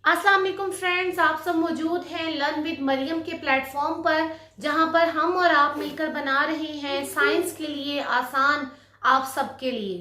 अस्सलाम वालेकुम फ्रेंड्स, आप सब मौजूद हैं लर्न विद मरियम के प्लेटफॉर्म पर, जहां पर हम और आप मिलकर बना रहे हैं साइंस के लिए आसान, आप सबके लिए।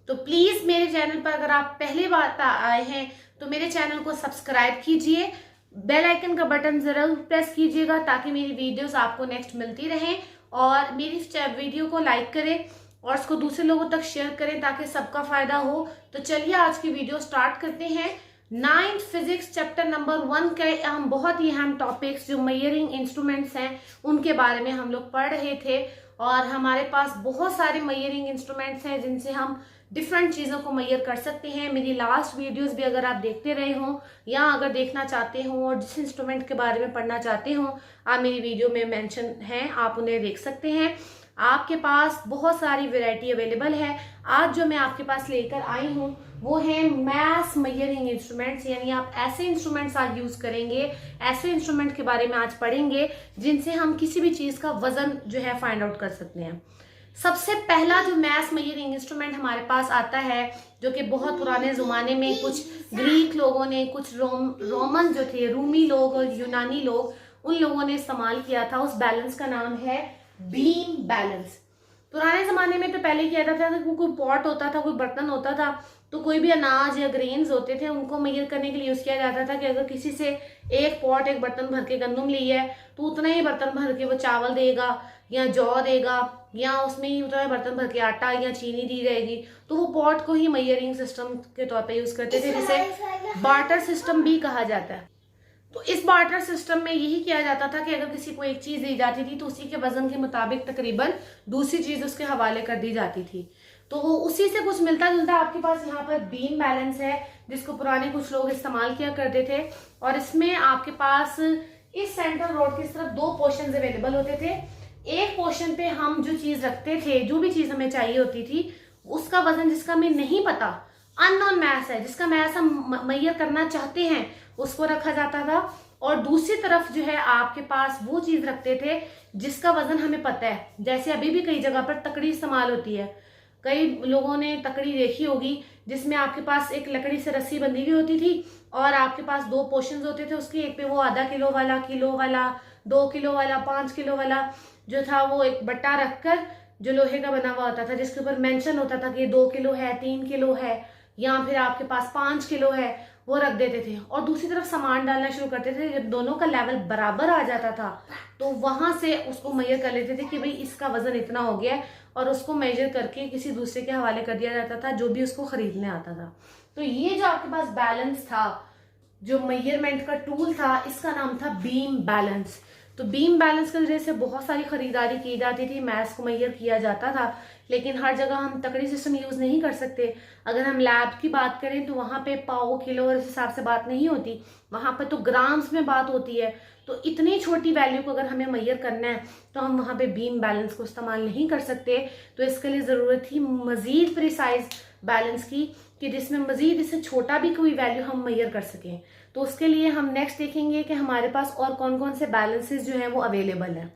तो प्लीज मेरे चैनल पर अगर आप पहली बार आए हैं तो मेरे चैनल को सब्सक्राइब कीजिए, बेल आइकन का बटन जरूर प्रेस कीजिएगा ताकि मेरी वीडियोस आपको नेक्स्ट मिलती रहें। और मेरी वीडियो को लाइक करें और इसको दूसरे लोगों तक शेयर करें ताकि सबका फायदा हो। तो चलिए आज की वीडियो स्टार्ट करते हैं। 9th फिजिक्स चैप्टर नंबर 1 के हम बहुत ही अहम टॉपिक्स जो मेजरिंग इंस्ट्रूमेंट्स हैं उनके बारे में हम लोग पढ़ रहे थे। और हमारे पास बहुत सारे मेजरिंग इंस्ट्रूमेंट्स हैं जिनसे हम डिफरेंट चीज़ों को मेजर कर सकते हैं। मेरी लास्ट वीडियोस भी अगर आप देखते रहे हों या अगर देखना चाहते हों और जिस इंस्ट्रूमेंट के बारे में पढ़ना चाहते हों, आप मेरी वीडियो में मेंशन हैं, आप उन्हें देख सकते हैं। आपके पास बहुत सारी वैरायटी अवेलेबल है। आज जो मैं आपके पास लेकर आई हूँ वो है मैथ मेजरिंग इंस्ट्रूमेंट्स, यानी आप ऐसे इंस्ट्रूमेंट्स आज यूज करेंगे, ऐसे इंस्ट्रूमेंट के बारे में आज पढ़ेंगे जिनसे हम किसी भी चीज का वजन जो है फाइंड आउट कर सकते हैं। सबसे पहला जो मैथ मेजरिंग इंस्ट्रूमेंट हमारे पास आता है, जो कि बहुत पुराने जमाने में कुछ ग्रीक लोगों ने, कुछ रोमन जो थे, रूमी लोग और यूनानी लोग, उन लोगों ने इस्तेमाल किया था। उस बैलेंस का नाम है बीम बैलेंस। पुराने जमाने में तो पहले किया जाता था कि कोई पॉट होता था, कोई बर्तन होता था, तो कोई भी अनाज या ग्रेन्स होते थे उनको मेजर करने के लिए यूज किया जाता था कि अगर किसी से एक पॉट, एक बर्तन भर के गंदम ली है तो उतना ही बर्तन भर के वो चावल देगा या जौ देगा, या उसमें ही उतना बर्तन भर के आटा या चीनी दी जाएगी। तो वो पॉट को ही मेजरिंग सिस्टम के तौर पे यूज करते थे, जिसे बार्टर सिस्टम भी कहा जाता है। तो इस बार्टर सिस्टम में यही किया जाता था कि अगर किसी को एक चीज दी जाती थी तो उसी के वजन के मुताबिक तकरीबन दूसरी चीज उसके हवाले कर दी जाती थी। तो उसी से कुछ मिलता जुलता आपके पास यहाँ पर बीम बैलेंस है, जिसको पुराने कुछ लोग इस्तेमाल किया करते थे। और इसमें आपके पास इस सेंट्रल रोड की तरफ दो पोर्शन अवेलेबल होते थे। एक पोर्शन पे हम जो चीज रखते थे, जो भी चीज हमें चाहिए होती थी, उसका वजन जिसका हमें नहीं पता, अननोन मैथ है, जिसका मैथ हम मेजर करना चाहते हैं, उसको रखा जाता था। और दूसरी तरफ जो है आपके पास वो चीज रखते थे जिसका वजन हमें पता है। जैसे अभी भी कई जगह पर तकड़ी इस्तेमाल होती है, कई लोगों ने तकड़ी देखी होगी जिसमें आपके पास एक लकड़ी से रस्सी बंधी हुई होती थी और आपके पास दो पोर्शंस होते थे उसके, एक पे वो आधा किलो वाला 2 किलो वाला 5 किलो वाला जो था, वो एक बट्टा रखकर जो लोहे का बना हुआ होता था जिसके ऊपर मेंशन होता था कि 2 किलो है, 3 किलो है, या फिर आपके पास 5 किलो है, वो रख देते थे। और दूसरी तरफ सामान डालना शुरू करते थे। जब दोनों का लेवल बराबर आ जाता था तो वहां से उसको मेजर कर लेते थे कि भाई इसका वजन इतना हो गया है, और उसको मेजर करके किसी दूसरे के हवाले कर दिया जाता था जो भी उसको खरीदने आता था। तो ये जो आपके पास बैलेंस था, जो मेजरमेंट का टूल था, इसका नाम था बीम बैलेंस। तो बीम बैलेंस के जरिए से बहुत सारी खरीदारी की जाती थी, मैथ्स को मेजर किया जाता था। लेकिन हर जगह हम तकड़ी सिस्टम यूज नहीं कर सकते। अगर हम लैब की बात करें तो वहां पे पाओ, किलो और इस हिसाब से बात नहीं होती, वहां पे तो ग्राम्स में बात होती है। तो इतनी छोटी वैल्यू को अगर हमें मेजर करना है तो हम वहां पे बीम बैलेंस को इस्तेमाल नहीं कर सकते। तो इसके लिए जरूरत थी मजीद प्रिसाइज बैलेंस की, कि जिसमें मजीद इससे छोटा भी कोई वैल्यू हम मेजर कर सकें। तो उसके लिए हम नेक्स्ट देखेंगे कि हमारे पास और कौन कौन से बैलेंसेस जो हैं वो अवेलेबल हैं।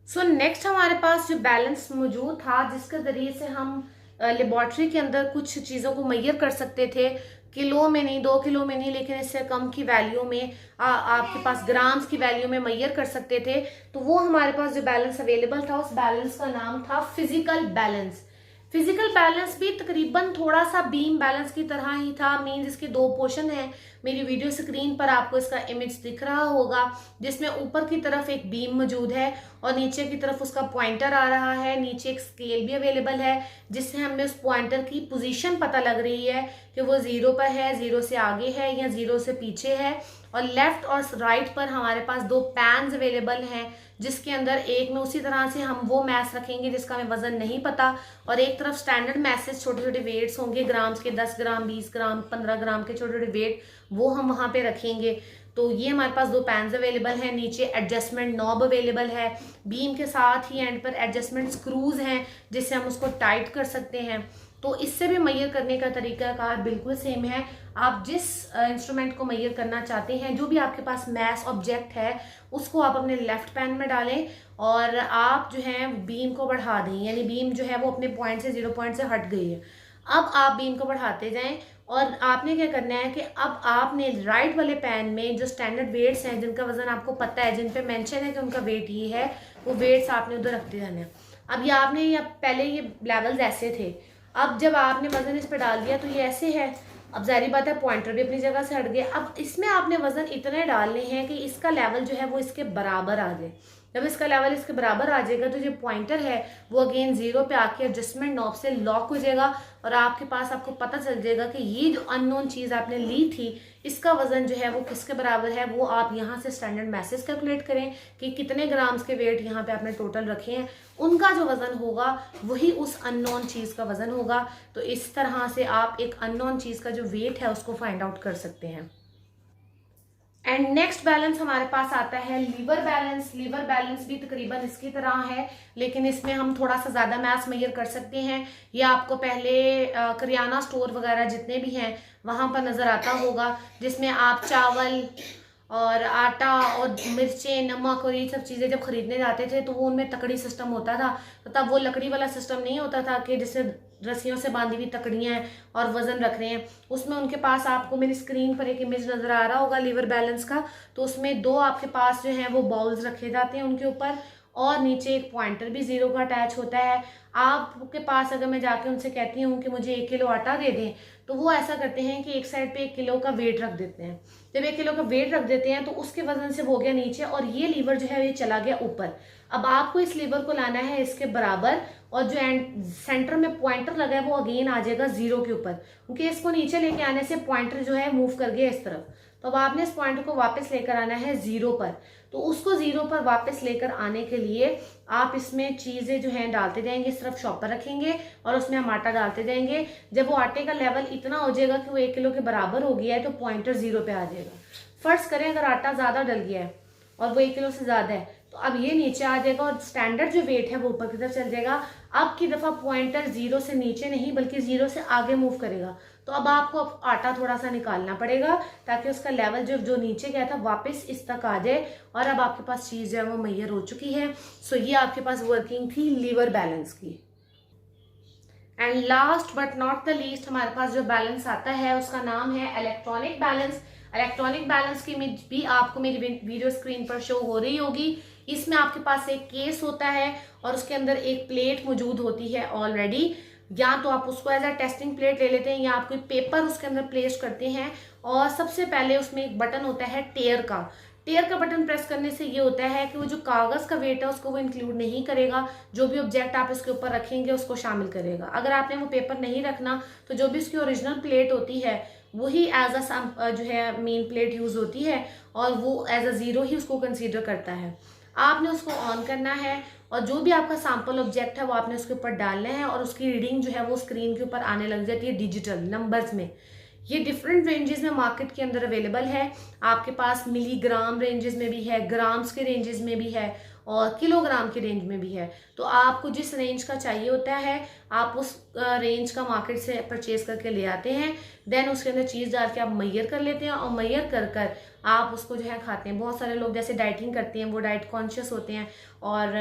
सो नेक्स्ट हमारे पास जो बैलेंस मौजूद था जिसके जरिए से हम लेबोरेटरी के अंदर कुछ चीज़ों को मेजर कर सकते थे, किलो में नहीं, 2 किलो में नहीं, लेकिन इससे कम की वैल्यू में, आपके पास ग्राम्स की वैल्यू में मेजर कर सकते थे। तो वो हमारे पास जो बैलेंस अवेलेबल था, उस बैलेंस का नाम था फिजिकल बैलेंस। फिजिकल बैलेंस भी तकरीबन थोड़ा सा बीम बैलेंस की तरह ही था। मीन्स इसके दो पोर्शन हैं। मेरी वीडियो स्क्रीन पर आपको इसका इमेज दिख रहा होगा, जिसमें ऊपर की तरफ एक बीम मौजूद है और नीचे की तरफ उसका पॉइंटर आ रहा है। नीचे एक स्केल भी अवेलेबल है जिससे हमें उस पॉइंटर की पोजीशन पता लग रही है कि वो 0 पर है, 0 से आगे है या 0 से पीछे है। और लेफ्ट और राइट पर हमारे पास दो पैन्स अवेलेबल हैं, जिसके अंदर एक में उसी तरह से हम वो मैथ रखेंगे जिसका हमें वजन नहीं पता, और एक तरफ स्टैंडर्ड मैसेज छोटे छोटे वेट्स होंगे, ग्राम्स के, 10 ग्राम, 20 ग्राम, 15 ग्राम के छोटे छोटे वेट, वो हम वहां पे रखेंगे। तो ये हमारे पास दो पैन्स अवेलेबल हैं। नीचे एडजस्टमेंट नॉब अवेलेबल है। बीम के साथ ही एंड पर एडजस्टमेंट स्क्रूज हैं जिससे हम उसको टाइट कर सकते हैं। तो इससे भी मेजर करने का तरीकाकार बिल्कुल सेम है। आप जिस इंस्ट्रूमेंट को मेजर करना चाहते हैं, जो भी आपके पास मैथ ऑब्जेक्ट है, उसको आप अपने लेफ्ट पैन में डालें और आप जो है बीम को बढ़ा दें, यानी बीम जो है वो अपने पॉइंट से, 0 पॉइंट से हट गई है। अब आप बीम को बढ़ाते जाएं और आपने क्या करना है कि अब आपने राइट वाले पैन में जो स्टैंडर्ड वेट्स हैं, जिनका वजन आपको पता है, जिन पे मेंशन है कि उनका वेट ये है, वो वेट्स आपने उधर रखते जाने हैं। अब ये आपने या पहले ये लेवल्स ऐसे थे, अब जब आपने वजन इस पर डाल दिया तो ये ऐसे है। अब जाहिर बात है पॉइंटर भी अपनी जगह से हट गया। अब इसमें आपने वजन इतने डालने हैं कि इसका लेवल जो है वो इसके बराबर आ जाए। जब इसका लेवल इसके बराबर आ जाएगा तो जो पॉइंटर है वो अगेन 0 पे आके एडजस्टमेंट नॉब से लॉक हो जाएगा और आपके पास आपको पता चल जाएगा कि ये जो अननोन चीज़ आपने ली थी इसका वजन जो है वो किसके बराबर है। वो आप यहाँ से स्टैंडर्ड मैसेज कैलकुलेट करें कि कितने ग्राम्स के वेट यहाँ पे आपने टोटल रखे हैं, उनका जो वजन होगा वही उस अननोन चीज़ का वजन होगा। तो इस तरह से आप एक अननोन चीज़ का जो वेट है उसको फाइंड आउट कर सकते हैं। एंड नेक्स्ट बैलेंस हमारे पास आता है लीवर बैलेंस। लीवर बैलेंस भी तकरीबन इसकी तरह है, लेकिन इसमें हम थोड़ा सा ज़्यादा मैथ्स मेजर कर सकते हैं। ये आपको पहले करियाना स्टोर वगैरह जितने भी हैं वहाँ पर नज़र आता होगा, जिसमें आप चावल और आटा और मिर्चें, नमक और ये सब चीज़ें जब खरीदने जाते थे तो वो उनमें तकड़ी सिस्टम होता था। तो तब वो लकड़ी वाला सिस्टम नहीं होता था कि जैसे रस्सियों से बांधी हुई तकड़ियाँ हैं और वजन रख रहे हैं। उसमें उनके पास, आपको मेरी स्क्रीन पर एक इमेज नज़र आ रहा होगा लीवर बैलेंस का, तो उसमें 2 आपके पास जो है वो बाउल्स रखे जाते हैं उनके ऊपर, और नीचे एक पॉइंटर भी 0 का अटैच होता है। आपके पास अगर मैं जाके उनसे कहती हूँ कि मुझे 1 किलो आटा दे दें, तो वो ऐसा करते हैं कि एक साइड पे 1 किलो का वेट रख देते हैं। जब 1 किलो का वेट रख देते हैं तो उसके वजन से वो हो गया नीचे और ये लीवर जो है ये चला गया ऊपर। अब आपको इस लीवर को लाना है इसके बराबर, और जो एंड सेंटर में पॉइंटर लगा है वो अगेन आ जाएगा 0 के ऊपर, क्योंकि इसको नीचे लेके आने से पॉइंटर जो है मूव कर गया इस तरफ। तो अब आपने इस पॉइंटर को वापस लेकर आना है 0 पर। तो उसको 0 पर वापस लेकर आने के लिए आप इसमें चीज़ें जो हैं डालते जाएंगे, इस तरफ शॉपर रखेंगे और उसमें हम आटा डालते जाएंगे। जब वो आटे का लेवल इतना हो जाएगा कि वो 1 किलो के बराबर हो गया है तो पॉइंटर 0 पे आ जाएगा। फर्ज करें अगर आटा ज़्यादा डल गया है और वो 1 किलो से ज़्यादा है, तो अब ये नीचे आ जाएगा और स्टैंडर्ड जो वेट है वो ऊपर की तरफ चल जाएगा। अब की दफ़ा पॉइंटर 0 से नीचे नहीं बल्कि 0 से आगे मूव करेगा। तो अब आपको आटा थोड़ा सा निकालना पड़ेगा ताकि उसका लेवल जो नीचे गया था वापस इस तक आ जाए, और अब आपके पास चीज़ जो है वो मैयर हो चुकी है। सो ये आपके पास वर्किंग थी लीवर बैलेंस की। And last but not the least हमारे पास जो बैलेंस आता है उसका नाम है इलेक्ट्रॉनिक बैलेंस। इलेक्ट्रॉनिक बैलेंस की इमेज भी आपको मेरी वीडियो स्क्रीन पर शो हो रही होगी। इसमें आपके पास एक केस होता है और उसके अंदर एक प्लेट मौजूद होती है ऑलरेडी। या तो आप उसको एज अ टेस्टिंग प्लेट ले लेते हैं या आप कोई पेपर उसके अंदर प्लेस करते हैं, और सबसे पहले उसमें एक बटन होता है टेयर का। टेयर का बटन प्रेस करने से ये होता है कि वो जो कागज़ का वेट है उसको वो इंक्लूड नहीं करेगा, जो भी ऑब्जेक्ट आप इसके ऊपर रखेंगे उसको शामिल करेगा। अगर आपने वो पेपर नहीं रखना तो जो भी उसकी ओरिजिनल प्लेट होती है वही एज अ जो है मेन प्लेट यूज़ होती है और वो एज अ 0 ही उसको कंसीडर करता है। आपने उसको ऑन करना है और जो भी आपका सैंपल ऑब्जेक्ट है वो आपने उसके ऊपर डालना है और उसकी रीडिंग जो है वो स्क्रीन के ऊपर आने लग जाती है डिजिटल नंबर्स में। ये डिफरेंट रेंजेस में मार्केट के अंदर अवेलेबल है। आपके पास मिलीग्राम रेंजेस में भी है, ग्राम्स के रेंजेस में भी है और किलोग्राम के रेंज में भी है। तो आपको जिस रेंज का चाहिए होता है आप उस रेंज का मार्केट से परचेज करके ले आते हैं। देन उसके अंदर चीज़ डाल के आप मैयर कर लेते हैं और मैयर कर कर आप उसको जो है खाते हैं। बहुत सारे लोग जैसे डाइटिंग करते हैं वो डाइट कॉन्शियस होते हैं और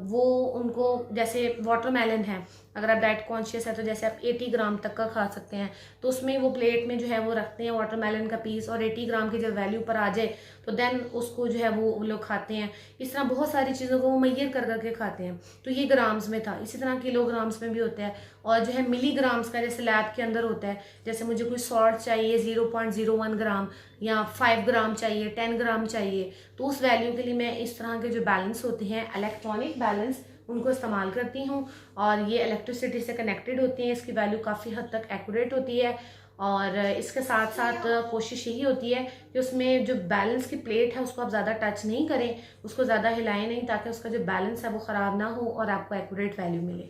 वो उनको जैसे वाटरमेलन है, अगर आप डाइट कॉन्शियस है तो जैसे आप 80 ग्राम तक का खा सकते हैं, तो उसमें वो प्लेट में जो है वो रखते हैं वाटरमेलन का पीस और 80 ग्राम की जब वैल्यू पर आ जाए तो देन उसको जो है वो लोग खाते हैं। इस तरह बहुत सारी चीज़ों को वो मैयर कर करके खाते हैं। तो ये ग्राम्स में था, इसी तरह किलोग्राम्स में भी होता है और जो है मिलीग्राम्स का जैसे लैब के अंदर होता है। जैसे मुझे कोई सॉल्ट चाहिए 0.01 ग्राम या 5 ग्राम चाहिए, 10 ग्राम चाहिए, तो उस वैल्यू के लिए मैं इस तरह के जो बैलेंस होते हैं इलेक्ट्रॉनिक बैलेंस उनको इस्तेमाल करती हूँ और ये इलेक्ट्रिसिटी से कनेक्टेड होती हैं। इसकी वैल्यू काफ़ी हद तक एक्यूरेट होती है और इसके साथ साथ कोशिश यही होती है कि उसमें जो बैलेंस की प्लेट है उसको आप ज़्यादा टच नहीं करें, उसको ज़्यादा हिलाएं नहीं, ताकि उसका जो बैलेंस है वो ख़राब ना हो और आपको एक्यूरेट वैल्यू मिले।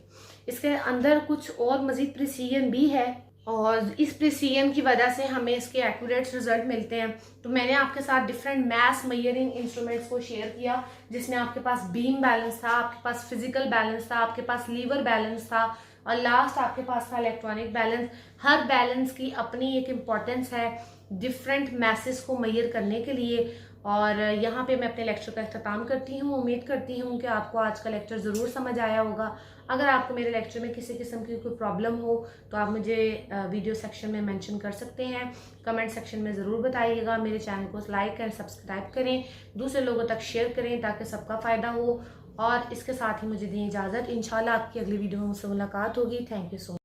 इसके अंदर कुछ और मज़ीद प्रिसीजन भी है और इस प्रिसीजन की वजह से हमें इसके एक्यूरेट रिजल्ट मिलते हैं। तो मैंने आपके साथ डिफरेंट मैथ्स मेजरिंग इंस्ट्रूमेंट्स को शेयर किया, जिसमें आपके पास बीम बैलेंस था, आपके पास फिजिकल बैलेंस था, आपके पास लीवर बैलेंस था और लास्ट आपके पास था इलेक्ट्रॉनिक बैलेंस। हर बैलेंस की अपनी एक इम्पॉर्टेंस है डिफरेंट मैसेज को मेजर करने के लिए और यहाँ पे मैं अपने लेक्चर का अख्ताम करती हूँ। उम्मीद करती हूँ कि आपको आज का लेक्चर ज़रूर समझ आया होगा। अगर आपको मेरे लेक्चर में किसी किस्म की कोई प्रॉब्लम हो तो आप मुझे वीडियो सेक्शन में मेंशन कर सकते हैं, कमेंट सेक्शन में ज़रूर बताइएगा। मेरे चैनल को लाइक एंड सब्सक्राइब करें, दूसरे लोगों तक शेयर करें ताकि सबका फ़ायदा हो। और इसके साथ ही मुझे दें इजाज़त। इंशाल्लाह आपकी अगली वीडियो में मुझसे मुलाकात होगी। Thank you so much.